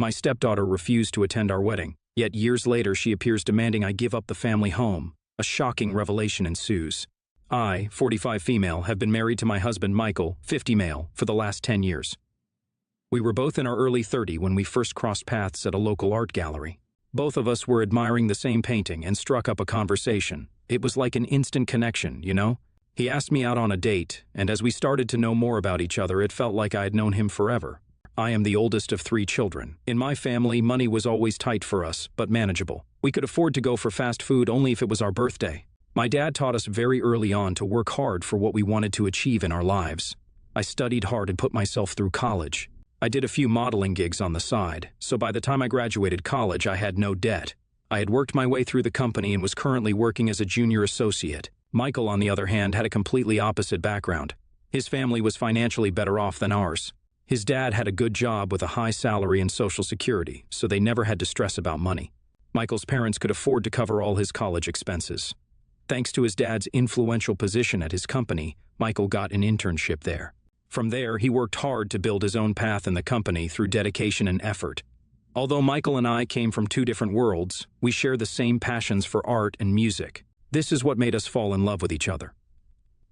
My stepdaughter refused to attend our wedding, yet years later she appears demanding I give up the family home. A shocking revelation ensues. I, 45 female, have been married to my husband Michael, 50 male, for the last 10 years. We were both in our early 30s when we first crossed paths at a local art gallery. Both of us were admiring the same painting and struck up a conversation. It was like an instant connection, you know? He asked me out on a date, and as we started to know more about each other, it felt like I had known him forever. I am the oldest of 3 children. In my family, money was always tight for us, but manageable. We could afford to go for fast food only if it was our birthday. My dad taught us very early on to work hard for what we wanted to achieve in our lives. I studied hard and put myself through college. I did a few modeling gigs on the side, so by the time I graduated college, I had no debt. I had worked my way through the company and was currently working as a junior associate. Michael, on the other hand, had a completely opposite background. His family was financially better off than ours. His dad had a good job with a high salary and Social Security, so they never had to stress about money. Michael's parents could afford to cover all his college expenses. Thanks to his dad's influential position at his company, Michael got an internship there. From there, he worked hard to build his own path in the company through dedication and effort. Although Michael and I came from 2 different worlds, we share the same passions for art and music. This is what made us fall in love with each other.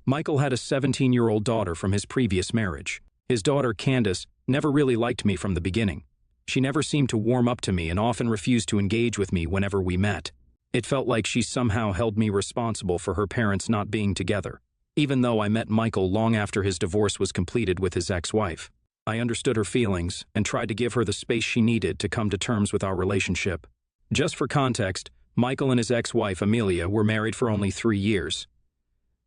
Michael had a 17-year-old daughter from his previous marriage. His daughter, Candace, never really liked me from the beginning. She never seemed to warm up to me and often refused to engage with me whenever we met. It felt like she somehow held me responsible for her parents not being together. Even though I met Michael long after his divorce was completed with his ex-wife, I understood her feelings and tried to give her the space she needed to come to terms with our relationship. Just for context, Michael and his ex-wife, Amelia, were married for only 3 years.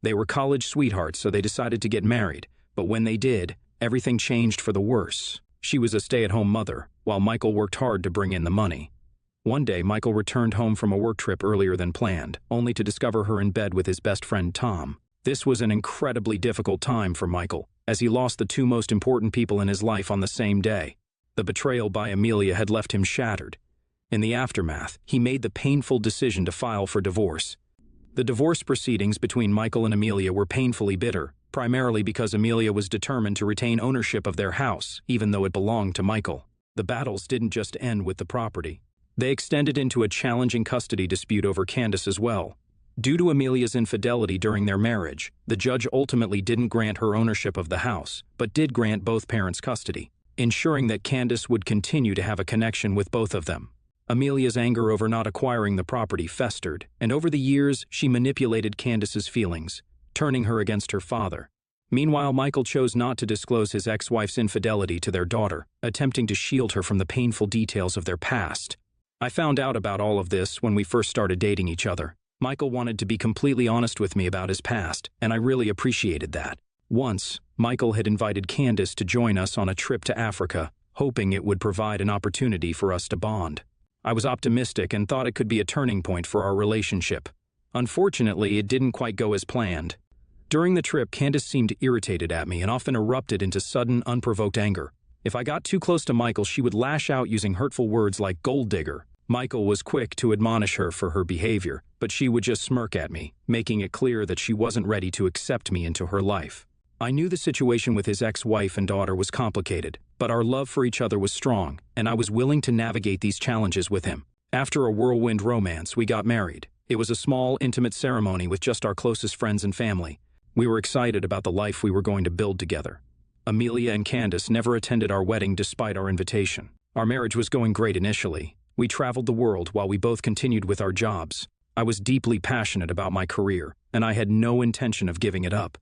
They were college sweethearts, so they decided to get married, but when they did, everything changed for the worse. She was a stay-at-home mother, while Michael worked hard to bring in the money. One day, Michael returned home from a work trip earlier than planned, only to discover her in bed with his best friend, Tom. This was an incredibly difficult time for Michael, as he lost the 2 most important people in his life on the same day. The betrayal by Amelia had left him shattered. In the aftermath, he made the painful decision to file for divorce. The divorce proceedings between Michael and Amelia were painfully bitter, primarily because Amelia was determined to retain ownership of their house, even though it belonged to Michael. The battles didn't just end with the property. They extended into a challenging custody dispute over Candace as well. Due to Amelia's infidelity during their marriage, the judge ultimately didn't grant her ownership of the house, but did grant both parents custody, ensuring that Candace would continue to have a connection with both of them. Amelia's anger over not acquiring the property festered, and over the years, she manipulated Candace's feelings, turning her against her father. Meanwhile, Michael chose not to disclose his ex-wife's infidelity to their daughter, attempting to shield her from the painful details of their past. I found out about all of this when we first started dating each other. Michael wanted to be completely honest with me about his past, and I really appreciated that. Once, Michael had invited Candace to join us on a trip to Africa, hoping it would provide an opportunity for us to bond. I was optimistic and thought it could be a turning point for our relationship. Unfortunately, it didn't quite go as planned. During the trip, Candace seemed irritated at me and often erupted into sudden, unprovoked anger. If I got too close to Michael, she would lash out using hurtful words like gold digger. Michael was quick to admonish her for her behavior, but she would just smirk at me, making it clear that she wasn't ready to accept me into her life. I knew the situation with his ex-wife and daughter was complicated, but our love for each other was strong, and I was willing to navigate these challenges with him. After a whirlwind romance, we got married. It was a small, intimate ceremony with just our closest friends and family. We were excited about the life we were going to build together. Amelia and Candace never attended our wedding despite our invitation. Our marriage was going great initially. We traveled the world while we both continued with our jobs. I was deeply passionate about my career, and I had no intention of giving it up.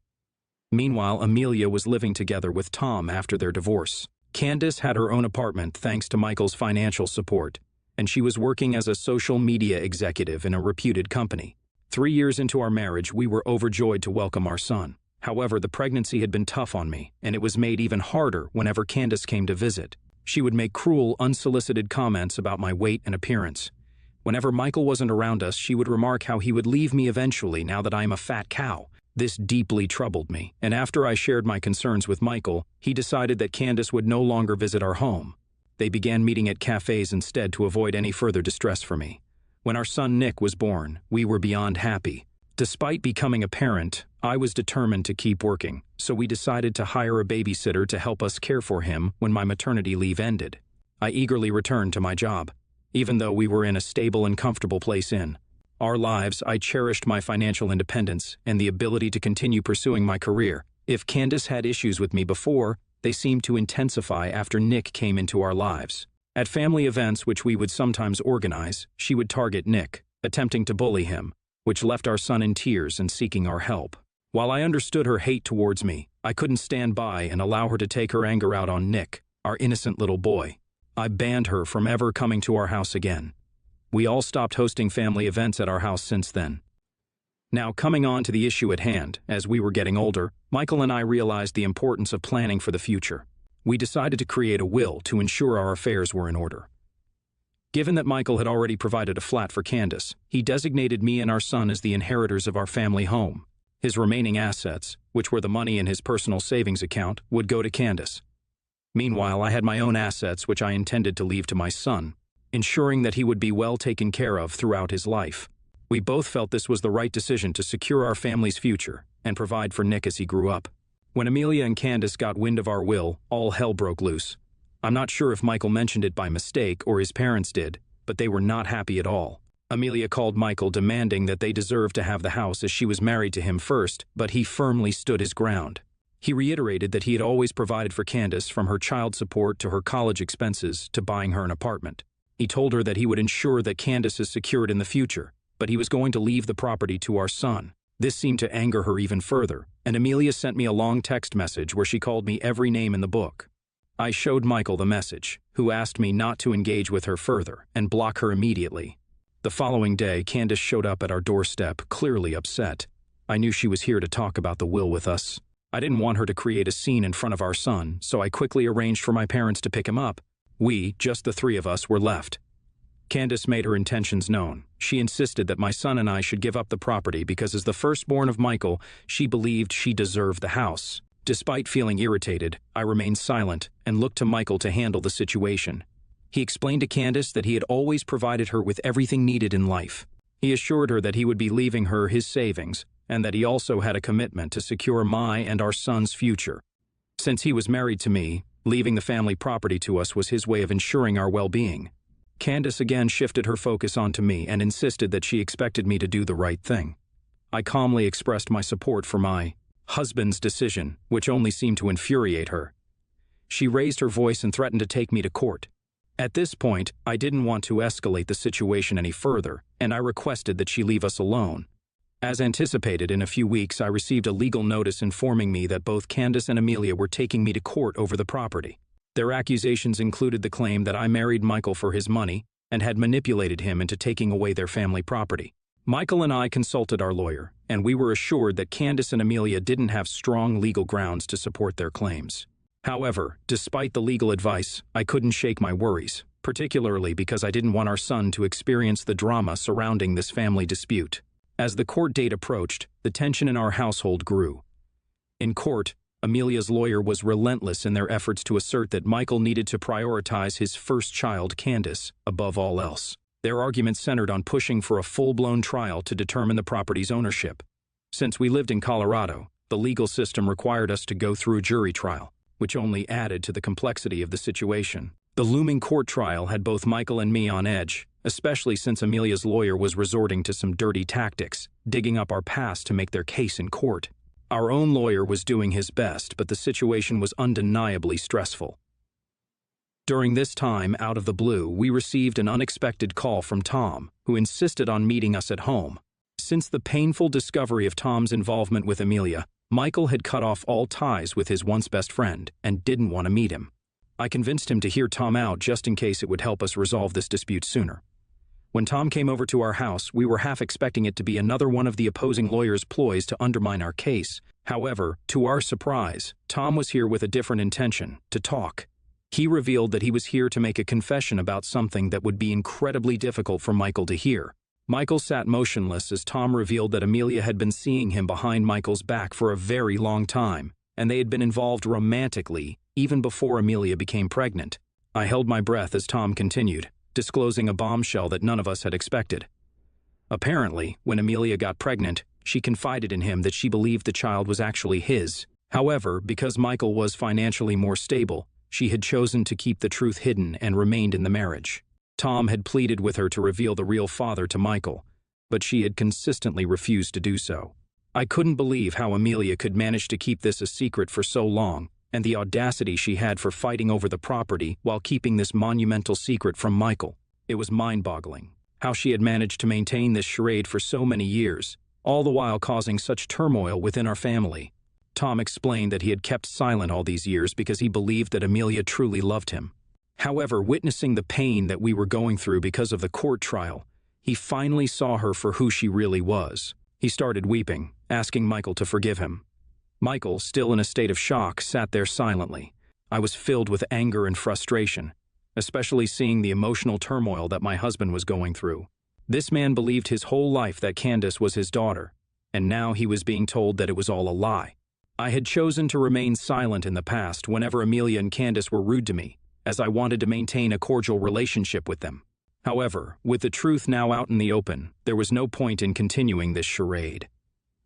Meanwhile, Amelia was living together with Tom after their divorce. Candace had her own apartment thanks to Michael's financial support, and she was working as a social media executive in a reputed company. 3 years into our marriage, we were overjoyed to welcome our son. However, the pregnancy had been tough on me, and it was made even harder whenever Candace came to visit. She would make cruel, unsolicited comments about my weight and appearance. Whenever Michael wasn't around us, she would remark how he would leave me eventually now that I am a fat cow. This deeply troubled me, and after I shared my concerns with Michael, he decided that Candace would no longer visit our home. They began meeting at cafes instead to avoid any further distress for me. When our son Nick was born, we were beyond happy. Despite becoming a parent, I was determined to keep working, so we decided to hire a babysitter to help us care for him when my maternity leave ended. I eagerly returned to my job. Even though we were in a stable and comfortable place in our lives, I cherished my financial independence and the ability to continue pursuing my career. If Candace had issues with me before, they seemed to intensify after Nick came into our lives. At family events which we would sometimes organize, she would target Nick, attempting to bully him, which left our son in tears and seeking our help. While I understood her hate towards me, I couldn't stand by and allow her to take her anger out on Nick, our innocent little boy. I banned her from ever coming to our house again. We all stopped hosting family events at our house since then. Now, coming on to the issue at hand, as we were getting older, Michael and I realized the importance of planning for the future. We decided to create a will to ensure our affairs were in order. Given that Michael had already provided a flat for Candace, he designated me and our son as the inheritors of our family home. His remaining assets, which were the money in his personal savings account, would go to Candace. Meanwhile, I had my own assets which I intended to leave to my son, ensuring that he would be well taken care of throughout his life. We both felt this was the right decision to secure our family's future and provide for Nick as he grew up. When Amelia and Candace got wind of our will, all hell broke loose. I'm not sure if Michael mentioned it by mistake or his parents did, but they were not happy at all. Amelia called Michael demanding that they deserved to have the house as she was married to him first, but he firmly stood his ground. He reiterated that he had always provided for Candace, from her child support to her college expenses to buying her an apartment. He told her that he would ensure that Candace is secured in the future, but he was going to leave the property to our son. This seemed to anger her even further, and Amelia sent me a long text message where she called me every name in the book. I showed Michael the message, who asked me not to engage with her further and block her immediately. The following day, Candace showed up at our doorstep, clearly upset. I knew she was here to talk about the will with us. I didn't want her to create a scene in front of our son, so I quickly arranged for my parents to pick him up. We, just the three of us, were left. Candace made her intentions known. She insisted that my son and I should give up the property because, as the firstborn of Michael, she believed she deserved the house. Despite feeling irritated, I remained silent and looked to Michael to handle the situation. He explained to Candace that he had always provided her with everything needed in life. He assured her that he would be leaving her his savings, and that he also had a commitment to secure my and our son's future. Since he was married to me, leaving the family property to us was his way of ensuring our well-being. Candace again shifted her focus onto me and insisted that she expected me to do the right thing. I calmly expressed my support for my husband's decision, which only seemed to infuriate her. She raised her voice and threatened to take me to court. At this point, I didn't want to escalate the situation any further, and I requested that she leave us alone. As anticipated, in a few weeks I received a legal notice informing me that both Candace and Amelia were taking me to court over the property. Their accusations included the claim that I married Michael for his money and had manipulated him into taking away their family property. Michael and I consulted our lawyer, and we were assured that Candace and Amelia didn't have strong legal grounds to support their claims. However, despite the legal advice, I couldn't shake my worries, particularly because I didn't want our son to experience the drama surrounding this family dispute. As the court date approached, the tension in our household grew. In court, Amelia's lawyer was relentless in their efforts to assert that Michael needed to prioritize his first child, Candace, above all else. Their argument centered on pushing for a full-blown trial to determine the property's ownership. Since we lived in Colorado, the legal system required us to go through a jury trial, which only added to the complexity of the situation. The looming court trial had both Michael and me on edge, especially since Amelia's lawyer was resorting to some dirty tactics, digging up our past to make their case in court. Our own lawyer was doing his best, but the situation was undeniably stressful. During this time, out of the blue, we received an unexpected call from Tom, who insisted on meeting us at home. Since the painful discovery of Tom's involvement with Amelia, Michael had cut off all ties with his once best friend and didn't want to meet him. I convinced him to hear Tom out just in case it would help us resolve this dispute sooner. When Tom came over to our house, we were half expecting it to be another one of the opposing lawyer's ploys to undermine our case. However, to our surprise, Tom was here with a different intention, to talk. He revealed that he was here to make a confession about something that would be incredibly difficult for Michael to hear. Michael sat motionless as Tom revealed that Amelia had been seeing him behind Michael's back for a very long time, and they had been involved romantically even before Amelia became pregnant. I held my breath as Tom continued, disclosing a bombshell that none of us had expected. Apparently, when Amelia got pregnant, she confided in him that she believed the child was actually his. However, because Michael was financially more stable, She had chosen to keep the truth hidden and remained in the marriage. Tom had pleaded with her to reveal the real father to Michael, but she had consistently refused to do so. I couldn't believe how Amelia could manage to keep this a secret for so long, and the audacity she had for fighting over the property while keeping this monumental secret from Michael. It was mind-boggling how she had managed to maintain this charade for so many years, all the while causing such turmoil within our family. Tom explained that he had kept silent all these years because he believed that Amelia truly loved him. However, witnessing the pain that we were going through because of the court trial, he finally saw her for who she really was. He started weeping, asking Michael to forgive him. Michael, still in a state of shock, sat there silently. I was filled with anger and frustration, especially seeing the emotional turmoil that my husband was going through. This man believed his whole life that Candace was his daughter, and now he was being told that it was all a lie. I had chosen to remain silent in the past whenever Amelia and Candace were rude to me, as I wanted to maintain a cordial relationship with them. However, with the truth now out in the open, there was no point in continuing this charade.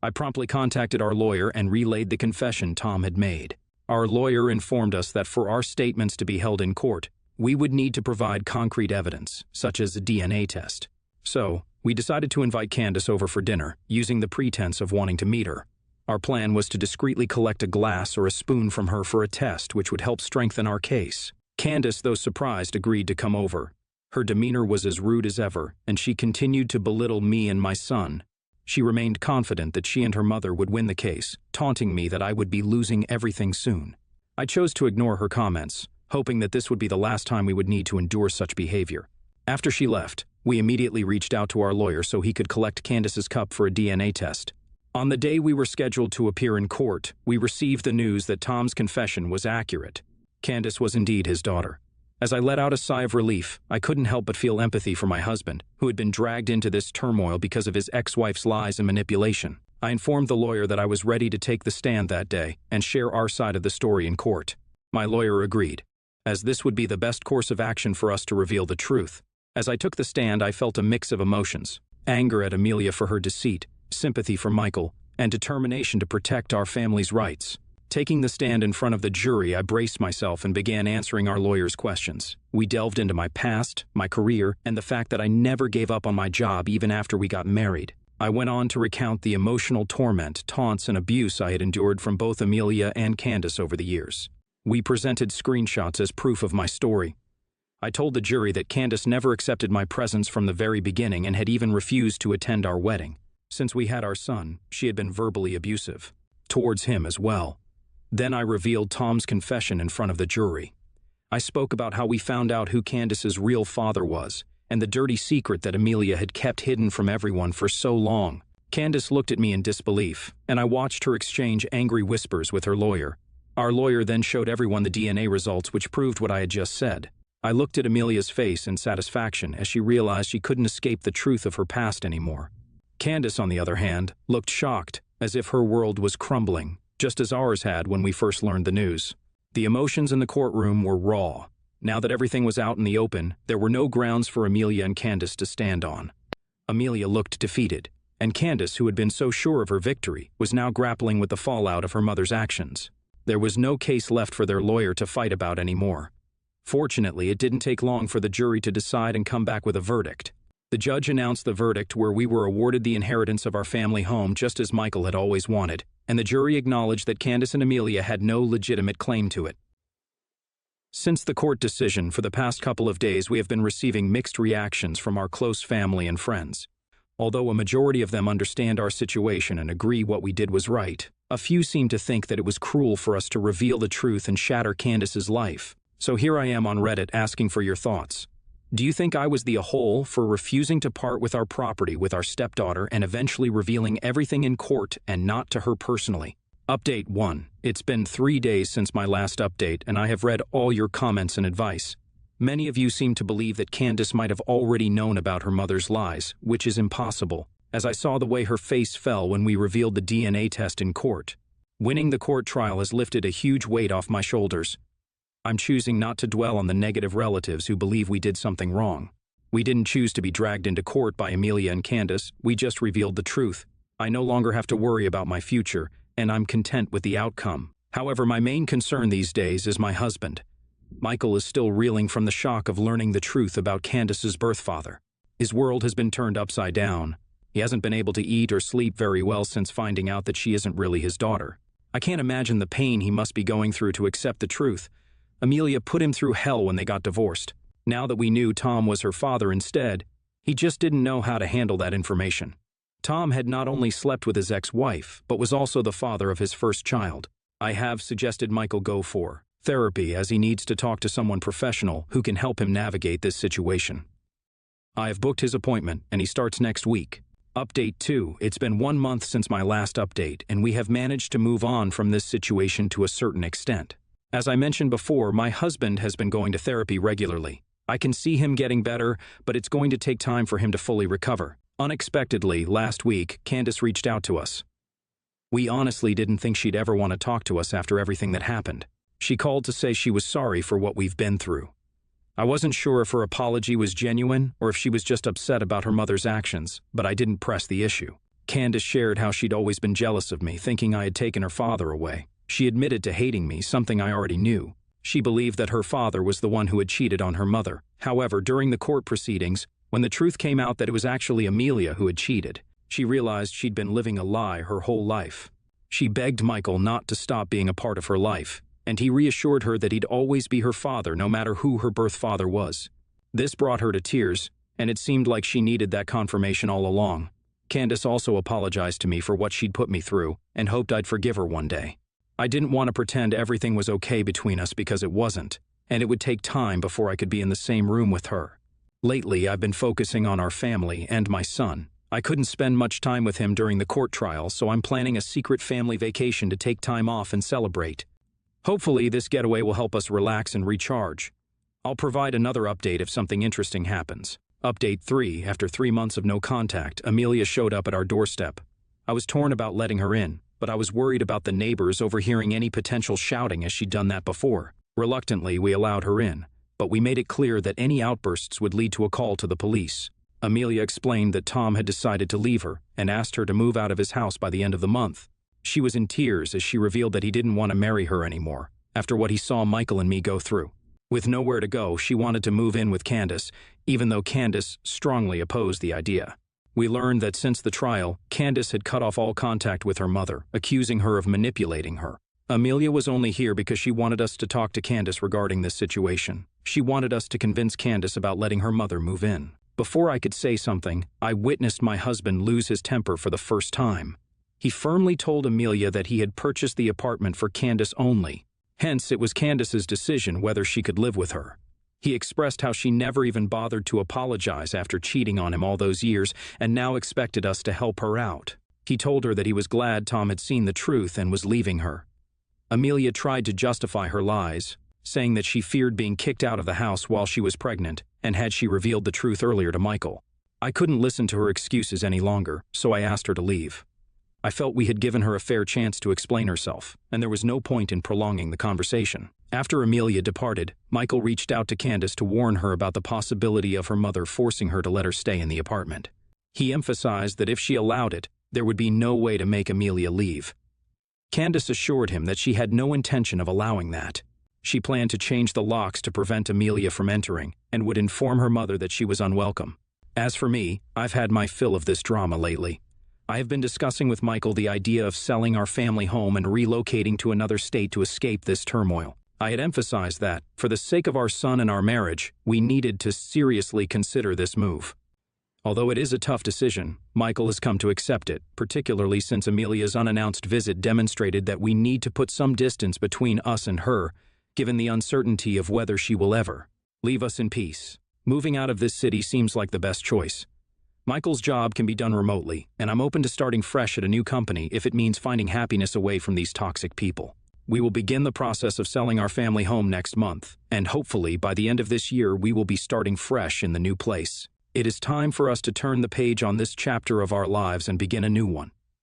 I promptly contacted our lawyer and relayed the confession Tom had made. Our lawyer informed us that for our statements to be held in court, we would need to provide concrete evidence, such as a DNA test. So, we decided to invite Candace over for dinner, using the pretense of wanting to meet her. Our plan was to discreetly collect a glass or a spoon from her for a test which would help strengthen our case. Candace, though surprised, agreed to come over. Her demeanor was as rude as ever, and she continued to belittle me and my son. She remained confident that she and her mother would win the case, taunting me that I would be losing everything soon. I chose to ignore her comments, hoping that this would be the last time we would need to endure such behavior. After she left, we immediately reached out to our lawyer so he could collect Candace's cup for a DNA test. On the day we were scheduled to appear in court, we received the news that Tom's confession was accurate. Candace was indeed his daughter. As I let out a sigh of relief, I couldn't help but feel empathy for my husband, who had been dragged into this turmoil because of his ex-wife's lies and manipulation. I informed the lawyer that I was ready to take the stand that day and share our side of the story in court. My lawyer agreed, as this would be the best course of action for us to reveal the truth. As I took the stand, I felt a mix of emotions: anger at Amelia for her deceit, sympathy for Michael, and determination to protect our family's rights. Taking the stand in front of the jury, I braced myself and began answering our lawyer's questions. We delved into my past, my career, and the fact that I never gave up on my job even after we got married. I went on to recount the emotional torment, taunts, and abuse I had endured from both Amelia and Candace over the years. We presented screenshots as proof of my story. I told the jury that Candace never accepted my presence from the very beginning and had even refused to attend our wedding. Since we had our son, she had been verbally abusive towards him as well. Then I revealed Tom's confession in front of the jury. I spoke about how we found out who Candace's real father was, and the dirty secret that Amelia had kept hidden from everyone for so long. Candace looked at me in disbelief, and I watched her exchange angry whispers with her lawyer. Our lawyer then showed everyone the DNA results which proved what I had just said. I looked at Amelia's face in satisfaction as she realized she couldn't escape the truth of her past anymore. Candace, on the other hand, looked shocked, as if her world was crumbling, just as ours had when we first learned the news. The emotions in the courtroom were raw. Now that everything was out in the open, there were no grounds for Amelia and Candace to stand on. Amelia looked defeated, and Candace, who had been so sure of her victory, was now grappling with the fallout of her mother's actions. There was no case left for their lawyer to fight about anymore. Fortunately, it didn't take long for the jury to decide and come back with a verdict. The judge announced the verdict where we were awarded the inheritance of our family home just as Michael had always wanted, and the jury acknowledged that Candace and Amelia had no legitimate claim to it. Since the court decision, for the past couple of days we have been receiving mixed reactions from our close family and friends. Although a majority of them understand our situation and agree what we did was right, a few seem to think that it was cruel for us to reveal the truth and shatter Candace's life. So here I am on Reddit asking for your thoughts. Do you think I was the a-hole for refusing to part with our property with our stepdaughter and eventually revealing everything in court and not to her personally? Update 1. It's been 3 days since my last update, and I have read all your comments and advice. Many of you seem to believe that Candace might have already known about her mother's lies, which is impossible, as I saw the way her face fell when we revealed the DNA test in court. Winning the court trial has lifted a huge weight off my shoulders. I'm choosing not to dwell on the negative relatives who believe we did something wrong. We didn't choose to be dragged into court by Amelia and Candace, we just revealed the truth. I no longer have to worry about my future, and I'm content with the outcome. However, my main concern these days is my husband. Michael is still reeling from the shock of learning the truth about Candace's birth father. His world has been turned upside down. He hasn't been able to eat or sleep very well since finding out that she isn't really his daughter. I can't imagine the pain he must be going through to accept the truth. Amelia put him through hell when they got divorced. Now that we knew Tom was her father instead, he just didn't know how to handle that information. Tom had not only slept with his ex-wife, but was also the father of his first child. I have suggested Michael go for therapy, as he needs to talk to someone professional who can help him navigate this situation. I have booked his appointment, and he starts next week. Update 2. It's been 1 month since my last update, and we have managed to move on from this situation to a certain extent. As I mentioned before, my husband has been going to therapy regularly. I can see him getting better, but it's going to take time for him to fully recover. Unexpectedly, last week, Candace reached out to us. We honestly didn't think she'd ever want to talk to us after everything that happened. She called to say she was sorry for what we've been through. I wasn't sure if her apology was genuine or if she was just upset about her mother's actions, but I didn't press the issue. Candace shared how she'd always been jealous of me, thinking I had taken her father away. She admitted to hating me, something I already knew. She believed that her father was the one who had cheated on her mother. However, during the court proceedings, when the truth came out that it was actually Amelia who had cheated, she realized she'd been living a lie her whole life. She begged Michael not to stop being a part of her life, and he reassured her that he'd always be her father no matter who her birth father was. This brought her to tears, and it seemed like she needed that confirmation all along. Candace also apologized to me for what she'd put me through and hoped I'd forgive her one day. I didn't want to pretend everything was okay between us because it wasn't, and it would take time before I could be in the same room with her. Lately, I've been focusing on our family and my son. I couldn't spend much time with him during the court trial, so I'm planning a secret family vacation to take time off and celebrate. Hopefully, this getaway will help us relax and recharge. I'll provide another update if something interesting happens. Update 3. After 3 months of no contact, Amelia showed up at our doorstep. I was torn about letting her in, but I was worried about the neighbors overhearing any potential shouting as she'd done that before. Reluctantly, we allowed her in, but we made it clear that any outbursts would lead to a call to the police. Amelia explained that Tom had decided to leave her and asked her to move out of his house by the end of the month. She was in tears as she revealed that he didn't want to marry her anymore, after what he saw Michael and me go through. With nowhere to go, she wanted to move in with Candace, even though Candace strongly opposed the idea. We learned that since the trial, Candace had cut off all contact with her mother, accusing her of manipulating her. Amelia was only here because she wanted us to talk to Candace regarding this situation. She wanted us to convince Candace about letting her mother move in. Before I could say something, I witnessed my husband lose his temper for the first time. He firmly told Amelia that he had purchased the apartment for Candace only. Hence, it was Candace's decision whether she could live with her. He expressed how she never even bothered to apologize after cheating on him all those years and now expected us to help her out. He told her that he was glad Tom had seen the truth and was leaving her. Amelia tried to justify her lies, saying that she feared being kicked out of the house while she was pregnant and had she revealed the truth earlier to Michael. I couldn't listen to her excuses any longer, so I asked her to leave. I felt we had given her a fair chance to explain herself, and there was no point in prolonging the conversation. After Amelia departed, Michael reached out to Candace to warn her about the possibility of her mother forcing her to let her stay in the apartment. He emphasized that if she allowed it, there would be no way to make Amelia leave. Candace assured him that she had no intention of allowing that. She planned to change the locks to prevent Amelia from entering and would inform her mother that she was unwelcome. As for me, I've had my fill of this drama lately. I have been discussing with Michael the idea of selling our family home and relocating to another state to escape this turmoil. I had emphasized that, for the sake of our son and our marriage, we needed to seriously consider this move. Although it is a tough decision, Michael has come to accept it, particularly since Amelia's unannounced visit demonstrated that we need to put some distance between us and her, given the uncertainty of whether she will ever leave us in peace. Moving out of this city seems like the best choice. Michael's job can be done remotely, and I'm open to starting fresh at a new company if it means finding happiness away from these toxic people. We will begin the process of selling our family home next month, and hopefully by the end of this year we will be starting fresh in the new place. It is time for us to turn the page on this chapter of our lives and begin a new one.